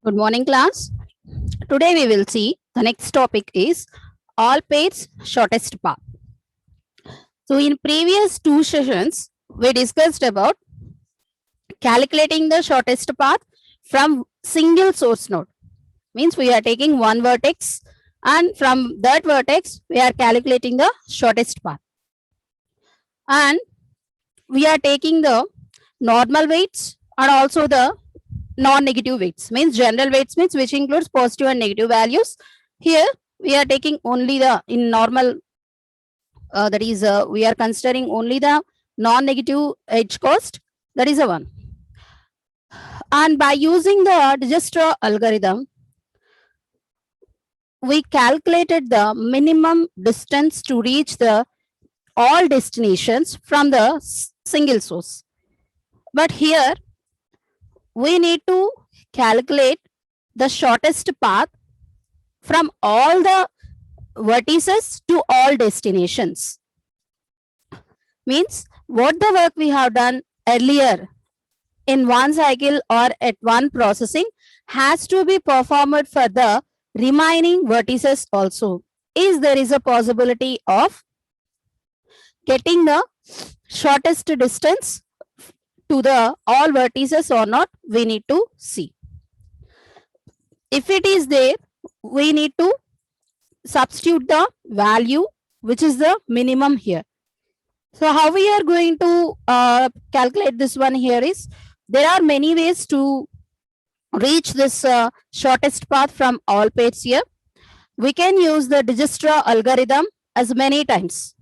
Good morning, class. Today we will see the next topic is all pairs shortest path. So in previous two sessions, we discussed about calculating the shortest path from single source node. Means we are taking one vertex and from that vertex, we are calculating the shortest path. And we are taking the normal weights and also the non-negative weights. Means general weights means which includes positive and negative values. Here we are taking only the in normal that is we are considering only the non-negative edge cost, that is a one. And by using the Dijkstra algorithm, we calculated the minimum distance to reach the all destinations from the single source. But here we need to calculate the shortest path from all the vertices to all destinations. Means what the work we have done earlier in one cycle or at one processing has to be performed for the remaining vertices also. Is there is a possibility of getting the shortest distance to the all vertices or not, we need to see. If it is there, we need to substitute the value which is the minimum here. So how we are going to calculate this one here is, there are many ways to reach this shortest path from all pairs here. We can use the Dijkstra algorithm as many times.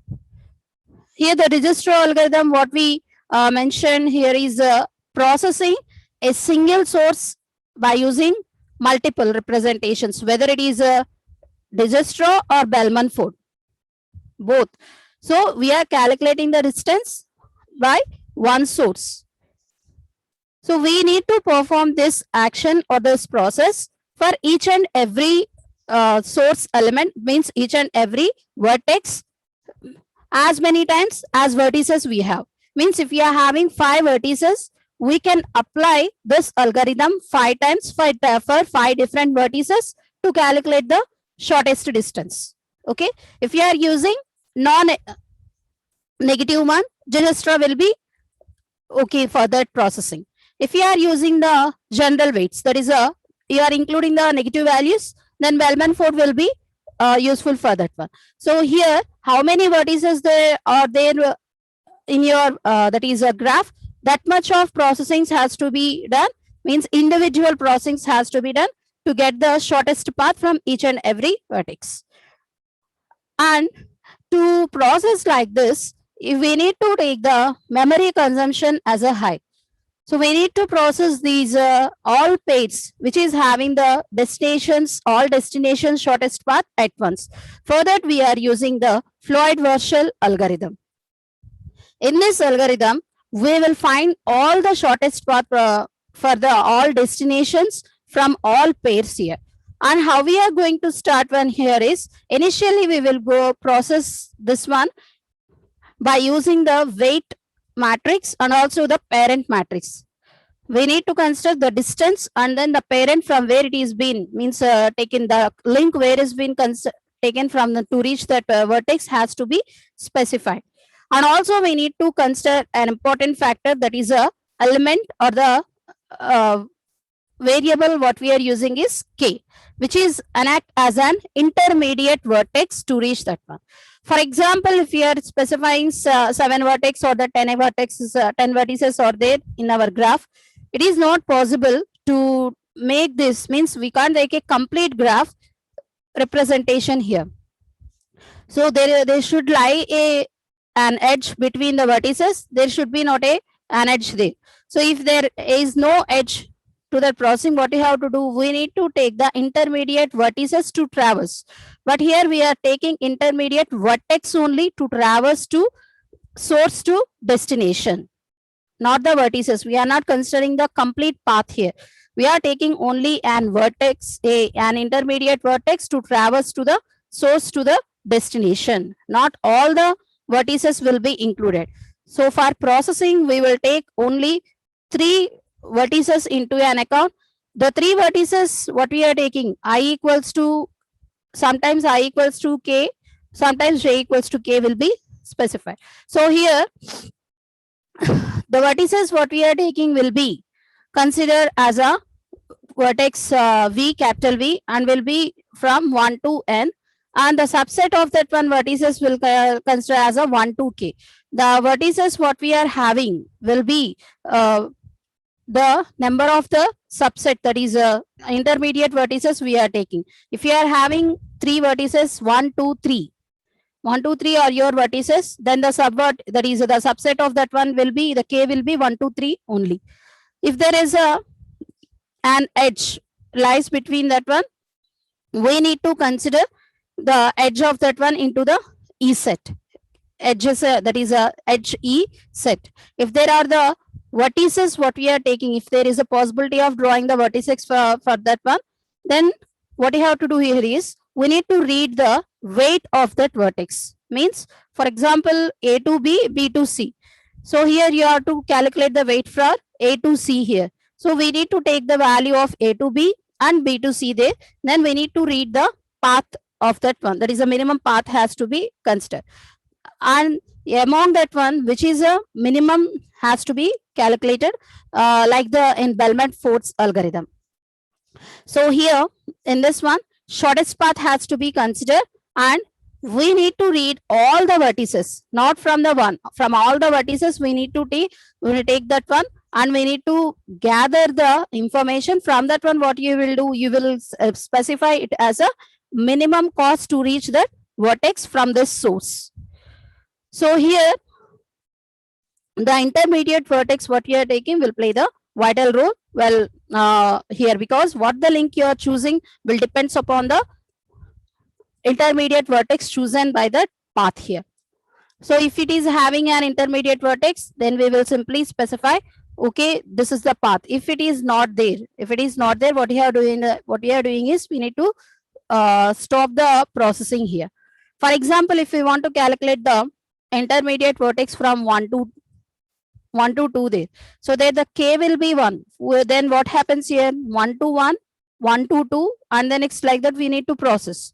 Here the Dijkstra algorithm, what we mentioned here is processing a single source by using multiple representations, whether it is a Dijkstra or Bellman-Ford, both. So we are calculating the distance by one source. So we need to perform this action or this process for each and every source element, means each and every vertex, as many times as vertices we have. Means if we are having 5 vertices, we can apply this algorithm 5 times for 5 different vertices to calculate the shortest distance. Okay. If you are using non-negative one, Dijkstra will be okay for that processing. If you are using the general weights, that is you are including the negative values, then Bellman-Ford will be useful for that one. So here, how many vertices there are there in your that is a graph, that much of processing has to be done. Means individual processing has to be done to get the shortest path from each and every vertex. And to process like this, if we need to take the memory consumption as a high. So we need to process these all pairs which is having the destinations, all destinations shortest path at once. For that we are using the Floyd-Warshall algorithm. In this algorithm, we will find all the shortest path for the all destinations from all pairs here. And how we are going to start one here is, initially we will go process this one by using the weight matrix and also the parent matrix. We need to consider the distance and then the parent from where it is been, means taken the link where it has been taken from the to reach that vertex has to be specified. And also we need to consider an important factor, that is a element or the variable what we are using is k, which is an act as an intermediate vertex to reach that one. For example, if we are specifying 7 vertex or the 10 vertices, 10 vertices are there in our graph, it is not possible to make this, means we can't make a complete graph representation here. So there should lie an edge between the vertices. There should be not an edge there. So if there is no edge to the processing, what we have to do, we need to take the intermediate vertices to traverse. But here we are taking intermediate vertex only to traverse to source to destination, not the vertices. We are not considering the complete path here. We are taking only an vertex, an intermediate vertex to traverse to the source to the destination. Not all the vertices will be included. So for processing, we will take only 3 vertices into an account. the three vertices, what we are taking, I equals to, sometimes I equals to k, sometimes j equals to k will be specified. So here, the vertices what we are taking will be considered as a vertex v, capital V, and will be from 1 to n, and the subset of that one vertices will consider as a 1 to k. The vertices what we are having will be the number of the subset, that is intermediate vertices we are taking. If you are having three vertices, 1, 2, 3, 1, 2, 3 are your vertices, then the subvert, that is the subset of that one will be, the k will be 1, 2, 3 only. If there is an edge lies between that one, we need to consider the edge of that one into the E set. Edges, that is a edge E set. If there are the vertices what we are taking, if there is a possibility of drawing the vertices for that one, then what you have to do here is, we need to read the weight of that vertex. Means, for example, A to B, B to C. So here you have to calculate the weight for A to C here. So we need to take the value of A to B and B to C there. Then we need to read the path of that one. That is, the minimum path has to be considered. And among that one, which is a minimum, has to be calculated like the in Bellman-Ford's algorithm. So here in this one, shortest path has to be considered, and we need to read all the vertices, not from the one, from all the vertices we need to take that one, and we need to gather the information from that one. What you will do, you will specify it as a minimum cost to reach that vertex from this source. So here, the intermediate vertex what you are taking will play the vital role. Well, here, because what the link you are choosing will depends upon the intermediate vertex chosen by the path here. So if it is having an intermediate vertex, then we will simply specify, okay, this is the path. If it is not there, what you are doing is, we need to stop the processing here. For example, if we want to calculate the intermediate vertex from 1 to 2 there, so there the k will be 1. Then what happens here? 1 to 1, 1 to 2, and then it's like that we need to process.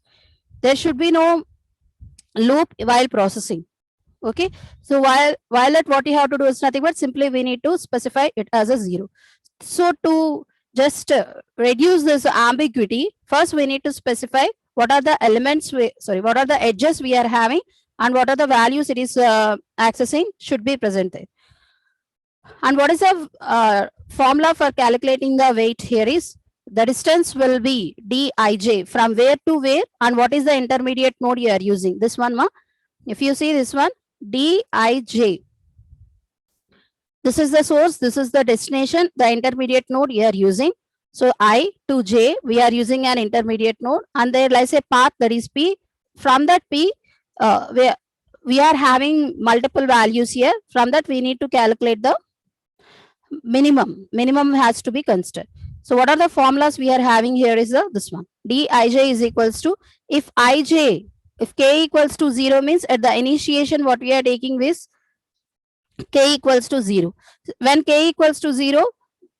There should be no loop while processing. Okay, so while that, what you have to do is nothing but simply we need to specify it as a 0. So to just reduce this ambiguity, first we need to specify what are the elements what are the edges we are having, and what are the values it is accessing should be present there. And what is the formula for calculating the weight here is, the distance will be dij, from where to where, and what is the intermediate node you are using. This one, if you see this one, dij, this is the source, this is the destination, the intermediate node you are using. So I to j, we are using an intermediate node, and there lies a path, that is p. From that p, we are having multiple values here. From that we need to calculate the minimum has to be considered. So what are the formulas we are having here is this one, dij is equals to, if k equals to 0 means at the initiation what we are taking is k equals to 0. When k equals to 0,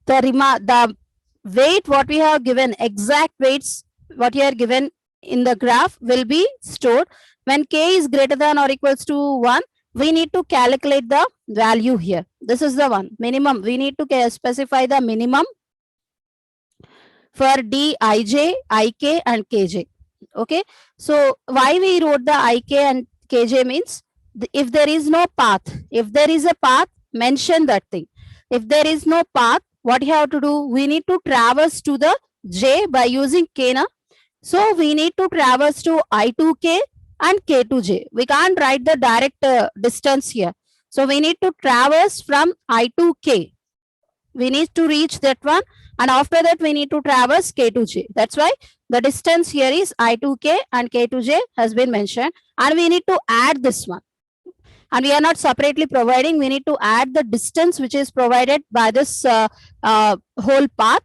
the weight what we have given, exact weights what you are given in the graph will be stored. When k is greater than or equals to 1, we need to calculate the value here. This is the one, minimum. We need to specify the minimum for dij, ik, and kj. Okay, so why we wrote the ik and kj means, if there is no path, if there is a path, mention that thing. If there is no path, what you have to do, we need to traverse to the j by using k na. So we need to traverse to I to k and k to j. We can't write the direct distance here. So we need to traverse from I to k. We need to reach that one, and after that we need to traverse k to j. That's why the distance here is I to k and k to j has been mentioned, and we need to add this one. And we are not separately providing, we need to add the distance which is provided by this whole path,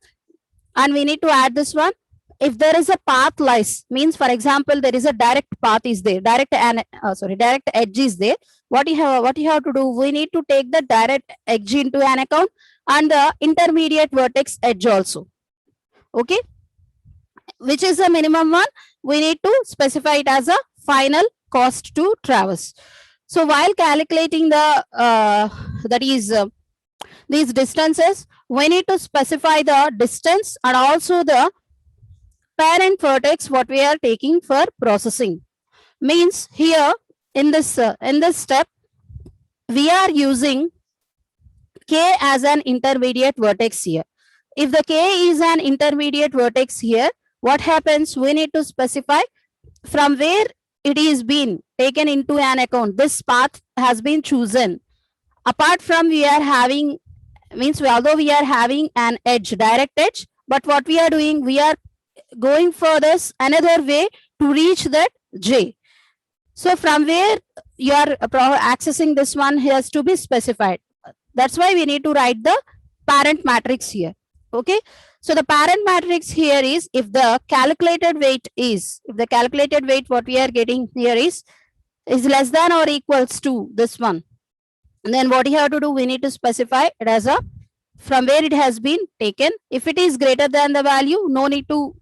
and we need to add this one. If there is a path lies, means for example there is a direct path is there, direct edge is there. What you have to do, we need to take the direct edge into an account and the intermediate vertex edge also. Okay, which is the minimum one? We need to specify it as a final cost to traverse. So while calculating the that is these distances, we need to specify the distance and also the parent vertex what we are taking for processing. Means here in this step we are using k as an intermediate vertex here. If the k is an intermediate vertex here, what happens? We need to specify from where it is been taken into an account. This path has been chosen. Apart from we are having, means although we are having an edge, direct edge, but what we are doing, we are going for this another way to reach that j. So from where you are accessing this one has to be specified. That's why we need to write the parent matrix here. Okay, so the parent matrix here is if the calculated weight what we are getting here is less than or equals to this one, and then what you have to do, we need to specify it as a from where it has been taken. If it is greater than the value, no need to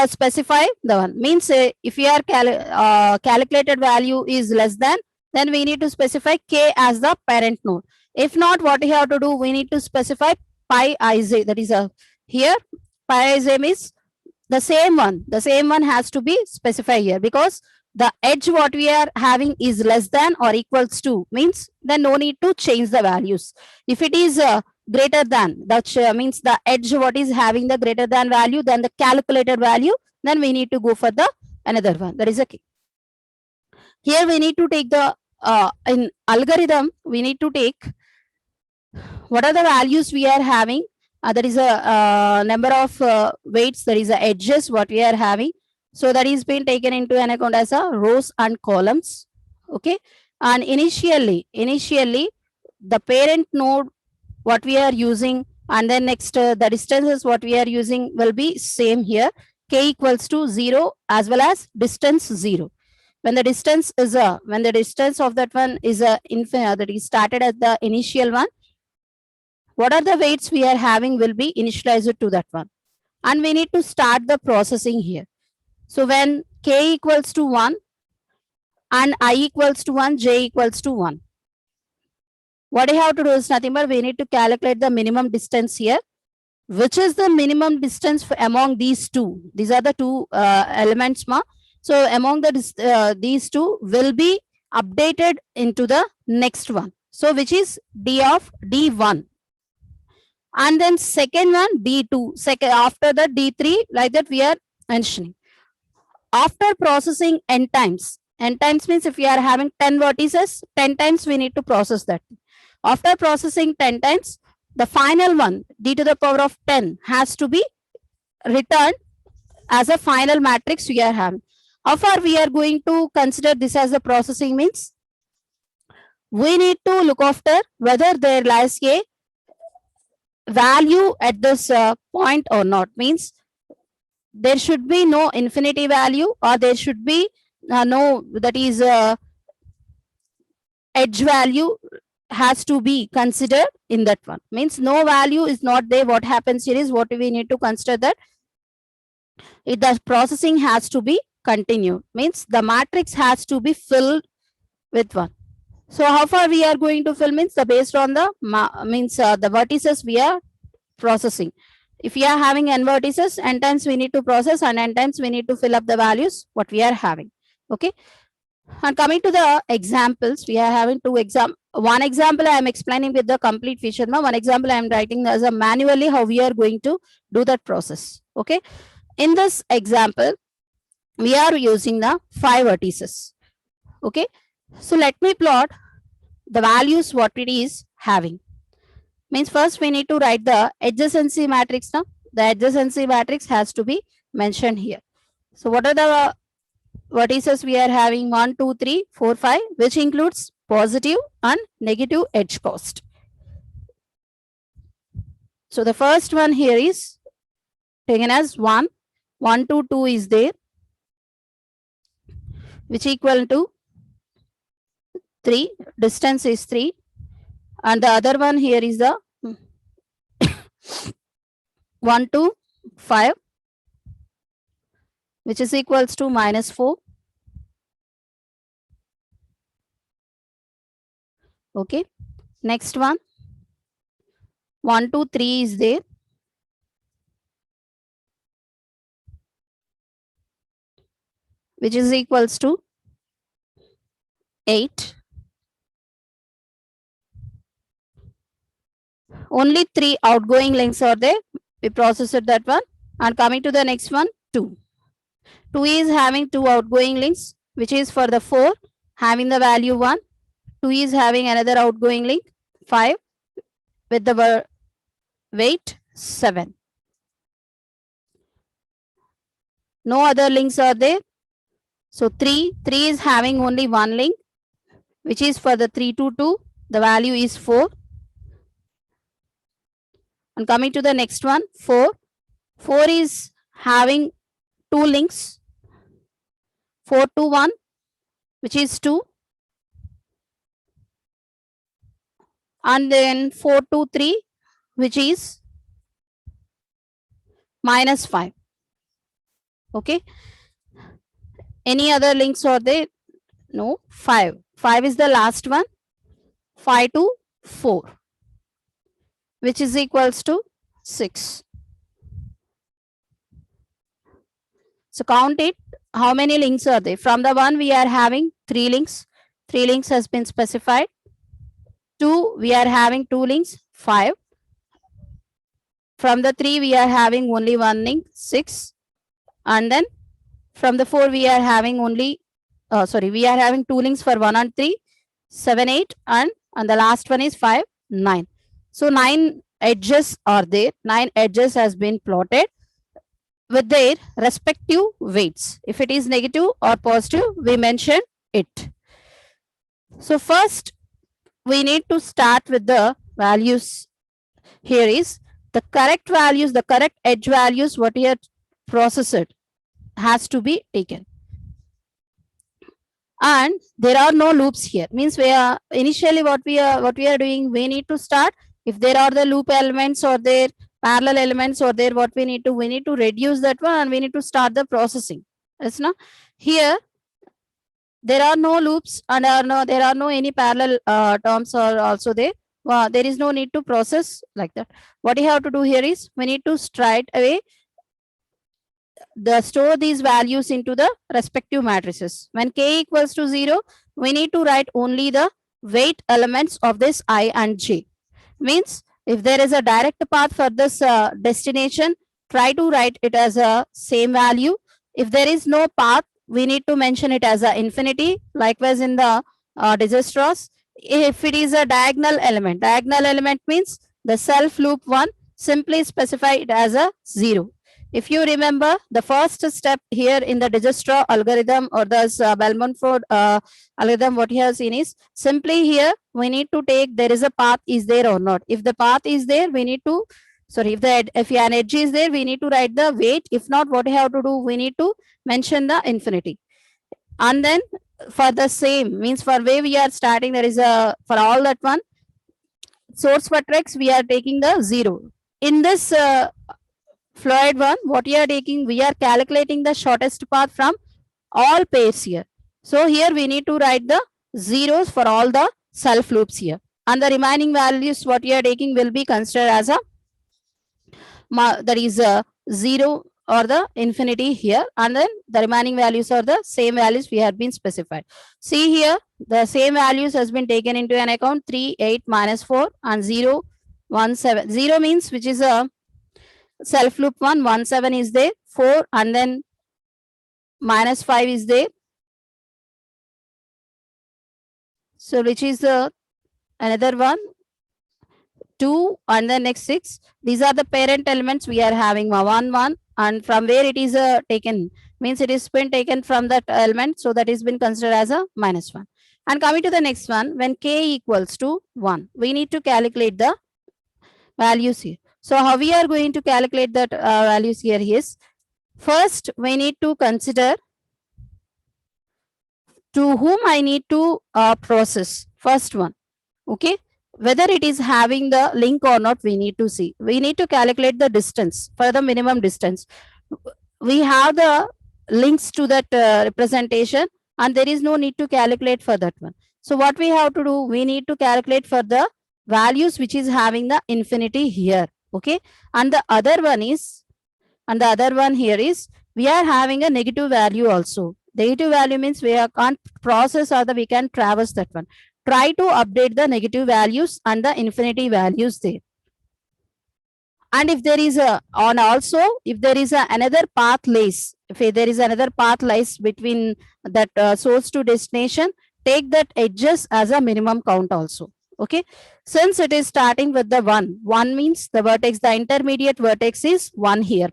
specify the one. Means if your calculated value is less than, then we need to specify k as the parent node. If not, what you have to do, we need to specify pi ij. That is here pi ij is the same one. The same one has to be specified here because the edge what we are having is less than or equals to, means then no need to change the values. If it is greater than, that means the edge what is having the greater than value than the calculated value, then we need to go for the another one. That is okay. Here we need to take the in algorithm, we need to take what are the values we are having. There is a number of weights, there is a edges what we are having. So that is being taken into an account as a rows and columns. Okay, and initially the parent node what we are using, and then next the distances what we are using will be same here. K equals to 0 as well as distance 0. When the distance is when the distance of that one is infinite, that is started at the initial one, what are the weights we are having will be initialized to that one, and we need to start the processing here. So when k equals to 1 and I equals to 1, j equals to 1, what you have to do is nothing but we need to calculate the minimum distance here. Which is the minimum distance for among these two? These are the two elements, ma. So among the these two will be updated into the next one. So which is d of d1, and then second one d2, second after the d3, like that we are mentioning. After processing n times means if we are having 10 vertices, 10 times we need to process that. After processing 10 times, the final one d to the power of 10 has to be returned as a final matrix we are having. How far we are going to consider this as a processing means we need to look after whether there lies a value at this point or not. Means there should be no infinity value, or there should be no, that is edge value has to be considered in that one. Means no value is not there. What happens here is what we need to consider that the processing has to be continued. Means the matrix has to be filled with one. So how far we are going to fill means the based on the the vertices we are processing. If we are having n vertices, n times we need to process and n times we need to fill up the values what we are having. Okay. And coming to the examples, we are having two examples. One example I am explaining with the complete feature. Now, one example I am writing as a manually how we are going to do that process. Okay. In this example, we are using the 5 vertices. Okay. So let me plot the values what it is having. Means first we need to write the adjacency matrix now. The adjacency matrix has to be mentioned here. So what are the vertices we are having? 1, 2, 3, 4, 5, which includes positive and negative edge cost. So the first one here is taken as 1, 1 to 2 is there, which equal to 3, distance is 3, and the other one here is the 1 to 5, which is equals to -4. Okay. Next one, 1 to 3 is there. Which is equals to 8. Only 3 outgoing links are there. We processed that one. And coming to the next one, 2. 2 is having 2 outgoing links, which is for the 4, having the value 1. 2 is having another outgoing link, 5, with the weight 7. No other links are there. So 3 is having only one link, which is for the 3 to 2. The value is 4. And coming to the next one, 4. 4 is having 2 links, 4 to 1, which is 2. And then 4 to 3, which is -5. Okay. Any other links are there? No. 5. 5 is the last one. 5 to 4, which is equals to 6. So count it. How many links are there? From the 1, we are having 3 links. 3 links has been specified. 2, we are having 2 links, 5. From the 3, we are having only 1 link, 6. And then from the 4, we are having only, we are having 2 links for 1 and 3, 7, 8, and the last one is 5, 9. So 9 edges are there. 9 edges has been plotted with their respective weights. If it is negative or positive, we mention it. So first, we need to start with the values. Here is the correct values, the correct edge values, what here processed has to be taken. And there are no loops here. Means we are initially what we are doing, we need to start. If there are the loop elements or there parallel elements or there, what we need to reduce that one and we need to start the processing. Yes, no? Here there are no loops and there are no any parallel terms are also there. There is no need to process like that. What you have to do here is we need to straight away store these values into the respective matrices. When k equals to 0, we need to write only the weight elements of this I and j. Means if there is a direct path for this destination, try to write it as a same value. If there is no path, we need to mention it as a infinity. Likewise in the Dijkstra's, if it is a diagonal element means the self loop one, simply specify it as a 0. If you remember, the first step here in the Dijkstra algorithm or the Bell-Mulford algorithm, what you have seen is simply here we need to take there is a path is there or not. If the path is there, we need to if an edge is there, we need to write the weight. If not, what you have to do, we need to mention the infinity. And then for the same means for where we are starting, there is a for all that one source vertex, we are taking the 0. In this fluid one, what we are taking, we are calculating the shortest path from all pairs here. So here we need to write the zeros for all the self loops here. And the remaining values what we are taking will be considered as a that is a 0 or the infinity here, and then the remaining values are the same values we have been specified. See here, the same values has been taken into an account 3, 8, -4 and 0, 1, 7. 0 means which is a self loop 1, 1, 7 is there, 4 and then -5 is there. So which is the another one, 2 and the next 6. These are the parent elements we are having 1, 1, and from where it is taken means it is been taken from that element, so that is been considered as a -1. And coming to the next one, when k equals to 1, we need to calculate the values here. So how we are going to calculate that values here is, first we need to consider to whom I need to process. First one, okay, whether it is having the link or not, we need to see. We need to calculate the distance for the minimum distance. We have the links to that representation, and there is no need to calculate for that one. So what we have to do, we need to calculate for the values which is having the infinity here. Okay. And the other one is, and the other one here is, we are having a negative value also. Negative value means we can't process or we can traverse that one. Try to update the negative values and the infinity values there. And if there is a, on also, if there is another path lies, if there is another path lies between that source to destination, take that edges as a minimum count also. Okay. Since it is starting with the 1 means the vertex, the intermediate vertex is 1 here.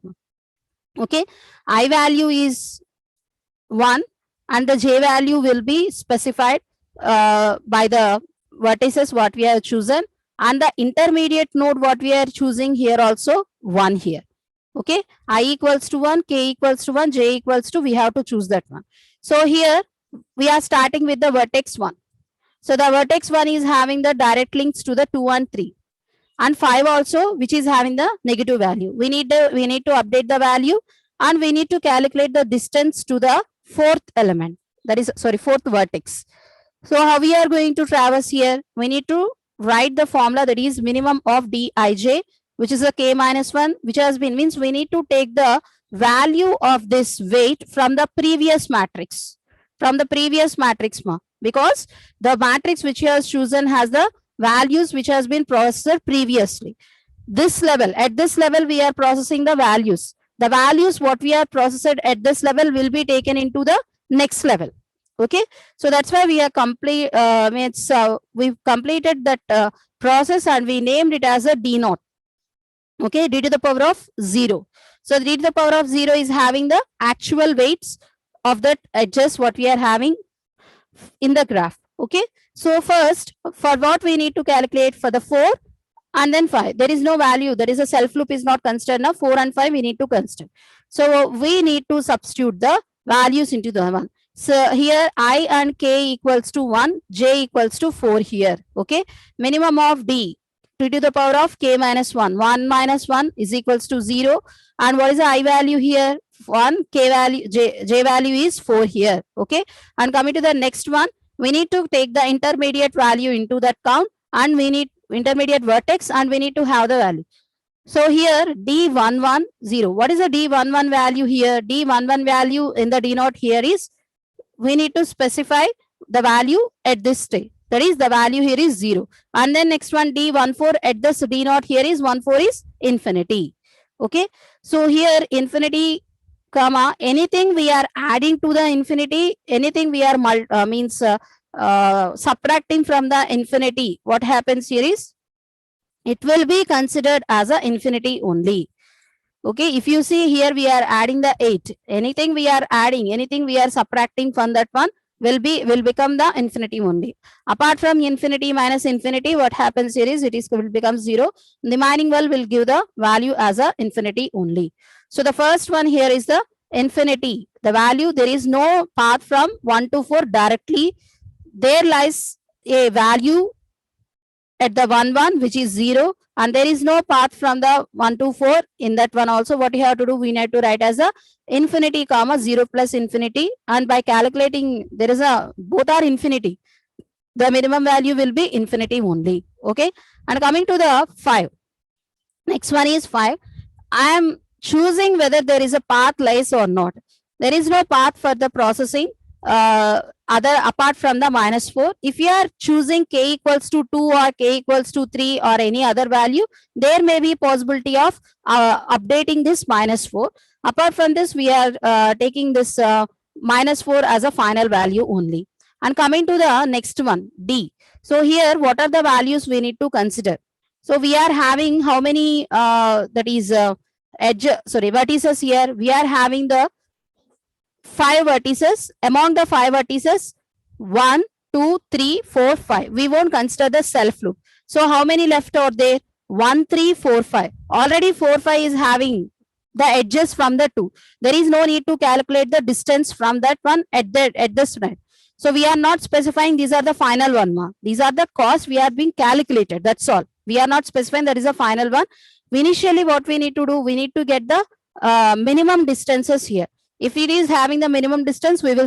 Okay. I value is 1 and the j value will be specified by the vertices what we have chosen, and the intermediate node what we are choosing here also 1 here. Okay. I equals to 1, k equals to 1, j equals to, we have to choose that one. So here we are starting with the vertex 1. So the vertex 1 is having the direct links to the 2 and 3. And 5 also, which is having the negative value. We need to update the value, and we need to calculate the distance to the fourth element. That is, sorry, fourth vertex. So how we are going to traverse here? We need to write the formula, that is minimum of dij, which is a k minus 1, which has been, means we need to take the value of this weight from the previous matrix. From the previous matrix, because the matrix which you have chosen has the values which has been processed previously. This level, at this level, we are processing the values. The values what we are processed at this level will be taken into the next level. Okay. So that's why we are we've completed that process, and we named it as a d naught. Okay. D to the power of 0. So d to the power of 0 is having the actual weights of that edges what we are having in the graph. Okay. So first, for what we need to calculate for the 4 and then 5. There is no value. There is a self loop is not considered now. 4 and 5 we need to consider. So we need to substitute the values into the one. So here I and k equals to 1, j equals to 4 here. Okay. Minimum of d to the power of k minus 1. 1 minus 1 is equals to 0. And what is the I value here? 1, k value, j value is 4 here. Okay. And coming to the next one, we need to take the intermediate value into that count, and we need intermediate vertex, and we need to have the value. So here D110. What is the D11 value here? D11 value in the D naught here is, we need to specify the value at this state. That is, the value here is 0. And then next one D14 at this D naught here is 14 is infinity. Okay. So here infinity, comma, anything we are adding to the infinity, anything we are subtracting from the infinity, what happens here is, it will be considered as a infinity only. Okay. If you see here, we are adding the 8. Anything we are adding, anything we are subtracting from that one will become the infinity only. Apart from infinity minus infinity, what happens here is, it will become 0. The remaining one will give the value as a infinity only. So the first one here is the infinity. The value, there is no path from 1 to 4 directly. There lies a value at the 1, 1, which is 0. And there is no path from the 1 to 4 in that one also. What you have to do, we need to write as a infinity, comma, 0 plus infinity. And by calculating, there is a, both are infinity. The minimum value will be infinity only. Okay. And coming to the 5. Next one is 5. I am choosing whether there is a path lies or not. There is no path for the processing apart from the minus 4. If you are choosing k equals to 2 or k equals to 3 or any other value, there may be possibility of updating this minus 4. Apart from this, we are taking this minus 4 as a final value only. And coming to the next one, D. So here, what are the values we need to consider? So we are having how many vertices here? We are having the 5 vertices. Among the 5 vertices, 1, 2, 3, 4, 5. We won't consider the self loop. So how many left are there? 1, 3, 4, 5. Already 4, 5 is having the edges from the 2. There is no need to calculate the distance from that one at this point. So we are not specifying these are the final one. These are the costs we are being calculated. That's all. We are not specifying that is a final one. Initially, what we need to do, we need to get the minimum distances here. If it is having the minimum distance, we will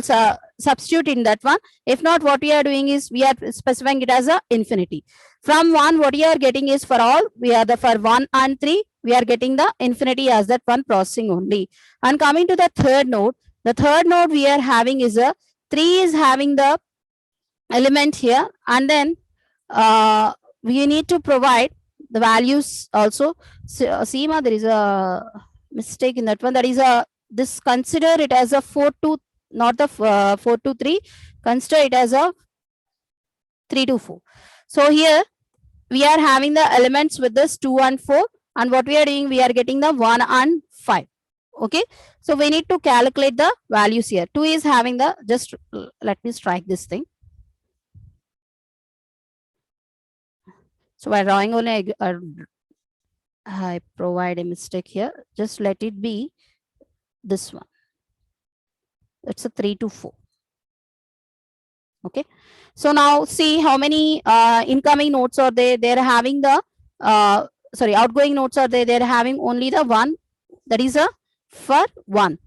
substitute in that one. If not, what we are doing is we are specifying it as a infinity. From 1, what we are getting is for all, we are the for 1 and 3, we are getting the infinity as that one processing only. And coming to the third node, the third node we are having is a 3 is having the element here, and then we need to provide the values also. So, Seema, there is a mistake in that one. That is a, this consider it as a 4 to, not the 4 to 3, consider it as a 3 to 4. So here we are having the elements with this 2 and 4, and what we are doing, we are getting the 1 and 5. Okay, so we need to calculate the values here. 2 is having the, just let me strike this thing. So by drawing only, I provide a mistake here. Just let it be this one. It's a 3 to 4. Okay, so now see how many incoming nodes are there. They're having the outgoing nodes are there. They're having only the 1. That is a for 1.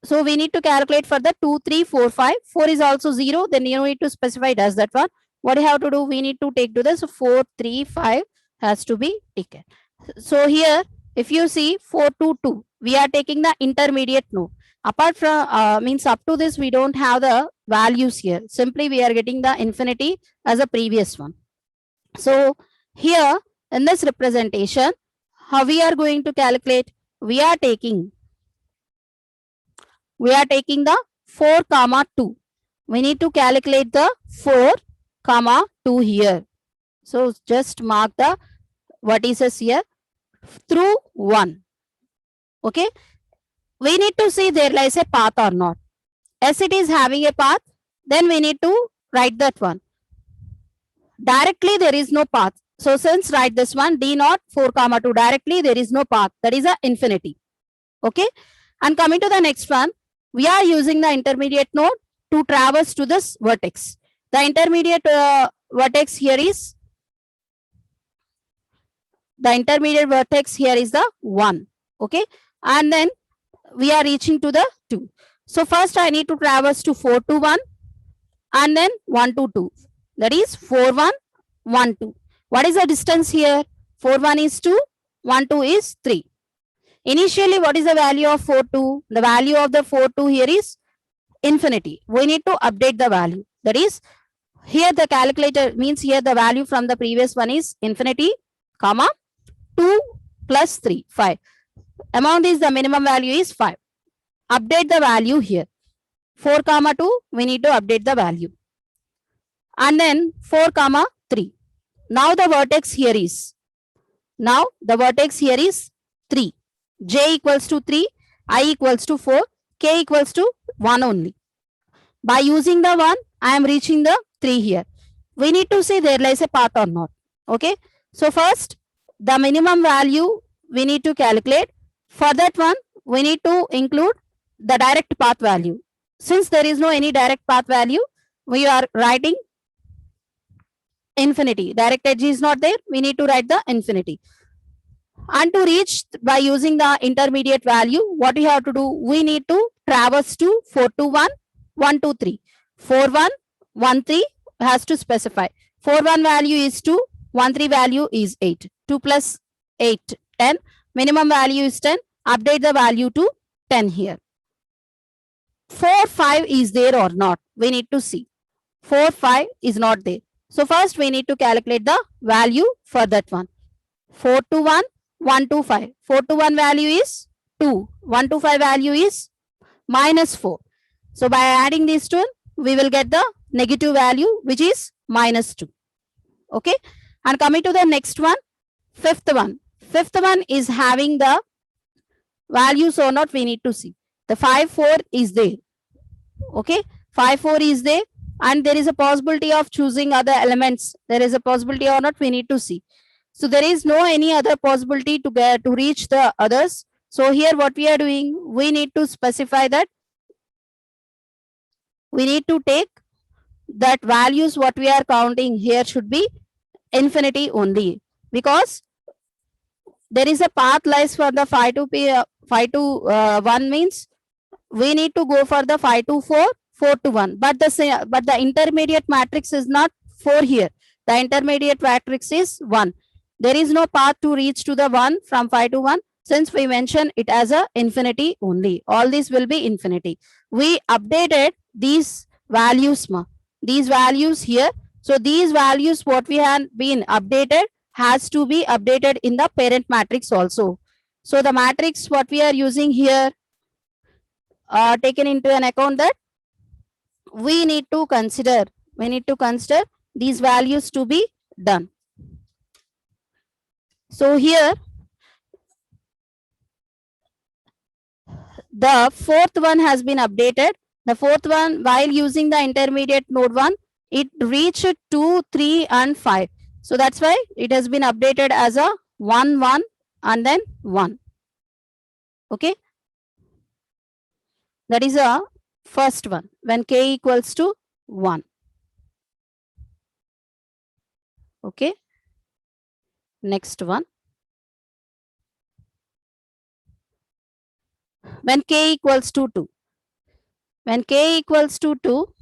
So we need to calculate for the 2, 3, 4, 5. 4 is also 0. Then you need to specify it as that one. What you have to do, we need to take to this 4, 3, 5 has to be taken. So here, if you see 4, 2, 2, we are taking the intermediate node. Apart from, means up to this, we don't have the values here. Simply, we are getting the infinity as a previous one. So here, in this representation, how we are going to calculate? We are taking the 4, 2. We need to calculate the 4, 2 here. So just mark the vertices here through 1. Okay, we need to see there lies a path or not. As it is having a path, then we need to write that one. Directly there is no path. So since write this one, D naught 4, 2, directly there is no path. That is a infinity. Okay, and coming to the next one, we are using the intermediate node to traverse to this vertex. The intermediate vertex here is, the 1. Okay, and then we are reaching to the 2. So first I need to traverse to 4 to 1 and then 1 to 2. That is 4, 1, 1, 2. What is the distance here? 4, 1 is 2, 1, 2 is 3. Initially, what is the value of 4, 2? The value of the 4, 2 here is infinity. We need to update the value. That is, here the calculator means here the value from the previous one is infinity, 2 plus 3, 5. Amount is the minimum value is 5. Update the value here. 4, 2, we need to update the value. And then 4, 3. Now the vertex here is, 3. J equals to 3, I equals to 4, K equals to 1 only. By using the 1, I am reaching the 3 here. We need to see there lies a path or not. Okay. So first, the minimum value we need to calculate. For that one, we need to include the direct path value. Since there is no any direct path value, we are writing infinity. Direct edge is not there. We need to write the infinity. And to reach by using the intermediate value, what we have to do, we need to traverse to 4 to 1, 1 to 3. 4, 1, 1, 3 has to specify. 4, 1 value is 2, 1, 3 value is 8. 2 plus 8, 10. Minimum value is 10. Update the value to 10 here. 4, 5 is there or not? We need to see. 4, 5 is not there. So first we need to calculate the value for that one. 4 to 1, 1 to 5. 4 to 1 value is 2. 1 to 5 value is minus 4. So by adding these two, we will get the negative value, which is minus 2. Okay. And coming to the next one, fifth one. Fifth one is having the values or not, we need to see. The 5, 4 is there. Okay. 5, 4 is there. And there is a possibility of choosing other elements. There is a possibility or not, we need to see. So there is no any other possibility to get to reach the others. So here what we are doing, we need to specify that we need to take that values what we are counting here should be infinity only, because there is a path lies for the 5 to 1 means we need to go for the 5 to 4, 4 to 1. But the intermediate matrix is not 4 here. The intermediate matrix is 1. There is no path to reach to the 1 from 5 to 1, since we mentioned it as a infinity only. All these will be infinity. We updated these values, these values here. So these values what we have been updated has to be updated in the parent matrix also. So the matrix what we are using here taken into an account that we need to consider these values to be done. So here the fourth one has been updated. The fourth one, while using the intermediate node 1, it reached 2, 3 and 5. So that's why it has been updated as a 1, 1 and then 1. Okay. That is a first one when k equals to 1. Okay. Next one. When k equals to 2. When k equals to 2,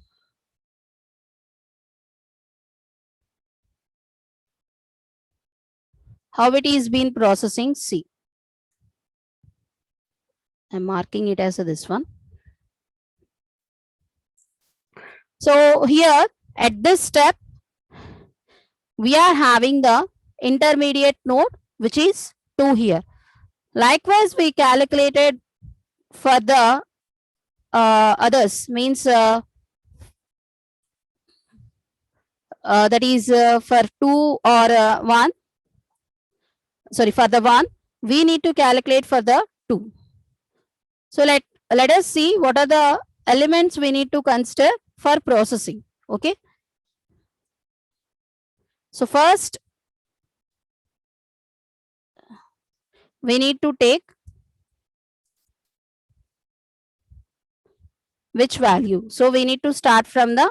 how it is been processing? See, I'm marking it as this one. So here at this step, we are having the intermediate node, which is 2 here. Likewise, we calculated for the others, means that is for 2 or 1. Sorry, for the 1, we need to calculate for the 2. So let us see what are the elements we need to consider for processing. Okay. So first, we need to take which value. So we need to start from the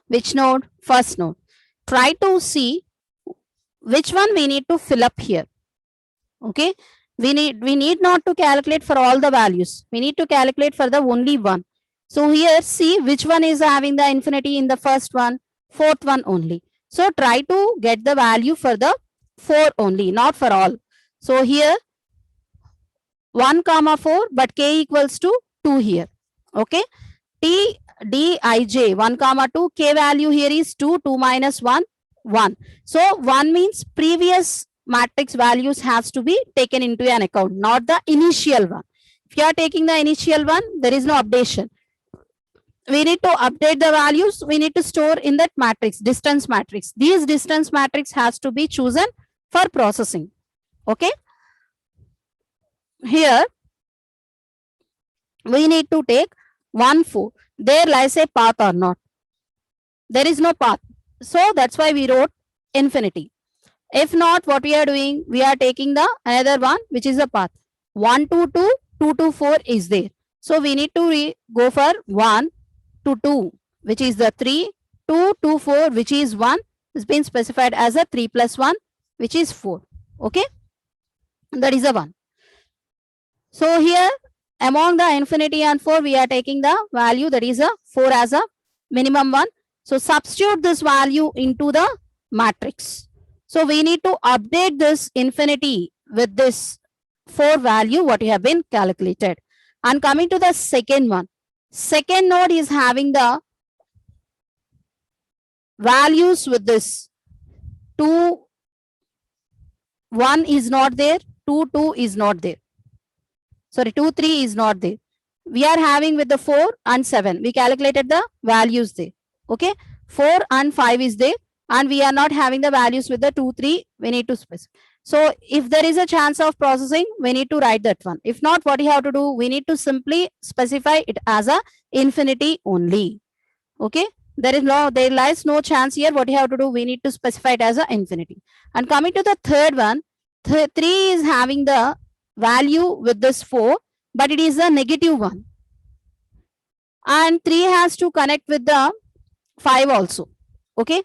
which node? First node. Try to see which one we need to fill up here. Okay. We need not to calculate for all the values. We need to calculate for the only one. So here see which one is having the infinity in the first one, fourth one only. So try to get the value for the 4 only, not for all. So here 1 comma 4, but k equals to 2 here. Okay. T dij 1 comma 2, k value here is 2, 2 minus 1, 1. So 1 means previous matrix values has to be taken into an account, not the initial one. If you are taking the initial one, there is no updation. We need to update the values. We need to store in that matrix, distance matrix. These distance matrix has to be chosen for processing. Okay. Here, we need to take 1, 4. There lies a path or not? There is no path. So that's why we wrote infinity. If not, what we are doing? We are taking the another one, which is a path. 1 to 2, 2 to 4 is there. So we need to go for 1 to 2, which is the 3, 2 to 4, which is 1, has been specified as a 3 plus 1, which is 4. Okay. That is a 1. So here, among the infinity and 4, we are taking the value that is a 4 as a minimum one. So substitute this value into the matrix. So we need to update this infinity with this 4 value what you have been calculated. And coming to the second one, second node is having the values with this 2, 1 is not there, 2, 2 is not there. Sorry, 2, 3 is not there. We are having with the 4 and 7. We calculated the values there. Okay. 4 and 5 is there. And we are not having the values with the 2, 3. We need to specify. So if there is a chance of processing, we need to write that one. If not, what you have to do? We need to simply specify it as a infinity only. Okay. There lies no chance here. What you have to do? We need to specify it as a infinity. And coming to the third one, 3 is having the value with this 4, but it is a negative one. And 3 has to connect with the 5 also. Okay.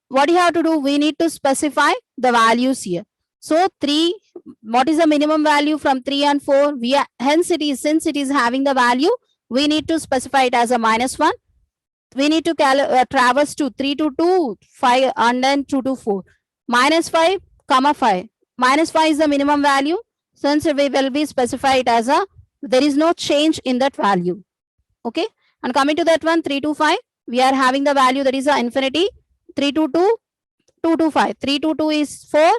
What you have to do? We need to specify the values here. So 3, what is the minimum value from 3 and 4? Hence it is, since it is having the value, we need to specify it as a -1. We need to traverse to 3 to 2, 5, and then 2 to 4. -5, comma 5. -5 is the minimum value. Since we will be specified as a, there is no change in that value. Okay. And coming to that one, 3 to 5, we are having the value that is a infinity. 3 to 2, 2 to 5. 3 to 2 is 4.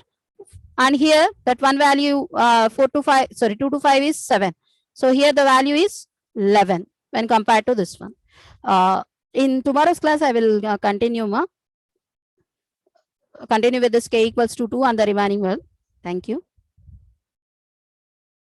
And here that one value 4 to 5, sorry, 2 to 5 is 7. So here the value is 11 when compared to this one. In tomorrow's class, I will continue with this k equals to 2 and the remaining one. Thank you.